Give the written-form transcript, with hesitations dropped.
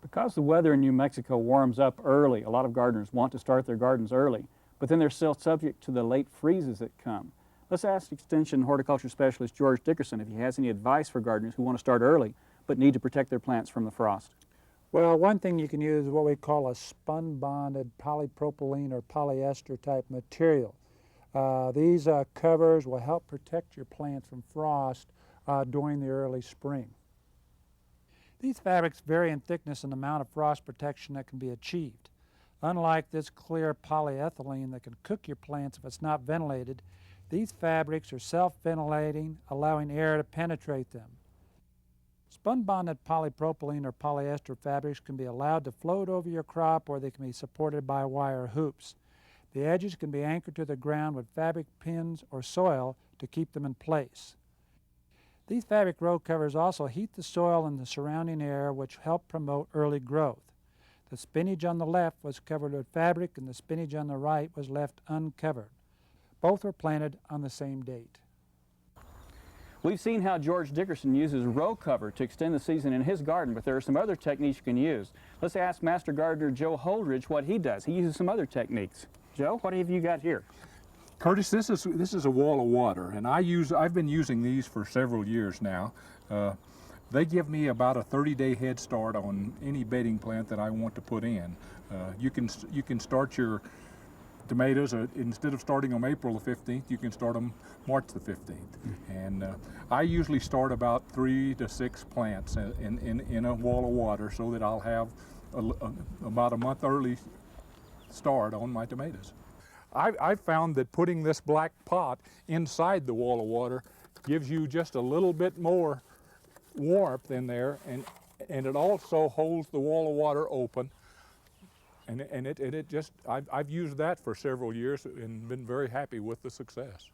Because the weather in New Mexico warms up early, a lot of gardeners want to start their gardens early, but then they're still subject to the late freezes that come. Let's ask Extension Horticulture Specialist George Dickerson if he has any advice for gardeners who want to start early but need to protect their plants from the frost. Well, one thing you can use is what we call a spun-bonded polypropylene or polyester type material. These covers will help protect your plants from frost during the early spring. These fabrics vary in thickness and amount of frost protection that can be achieved. Unlike this clear polyethylene that can cook your plants if it's not ventilated, these fabrics are self-ventilating, allowing air to penetrate them. Spun-bonded polypropylene or polyester fabrics can be allowed to float over your crop, or they can be supported by wire hoops. The edges can be anchored to the ground with fabric pins or soil to keep them in place. These fabric row covers also heat the soil and the surrounding air, which help promote early growth. The spinach on the left was covered with fabric and the spinach on the right was left uncovered. Both were planted on the same date. We've seen how George Dickerson uses row cover to extend the season in his garden, but there are some other techniques you can use. Let's ask Master Gardener Joe Holdridge what he does. He uses some other techniques. Joe, what have you got here? Curtis, this is a wall of water, and I've been using these for several years now. They give me about a 30-day head start on any bedding plant that I want to put in. You can start your tomatoes, instead of starting them April the 15th, you can start them March the 15th. And I usually start about 3 to 6 plants in a wall of water so that I'll have about a month early start on my tomatoes. I've found that putting this black pot inside the wall of water gives you just a little bit more warmth in there, and it also holds the wall of water open. And I've used that for several years and been very happy with the success.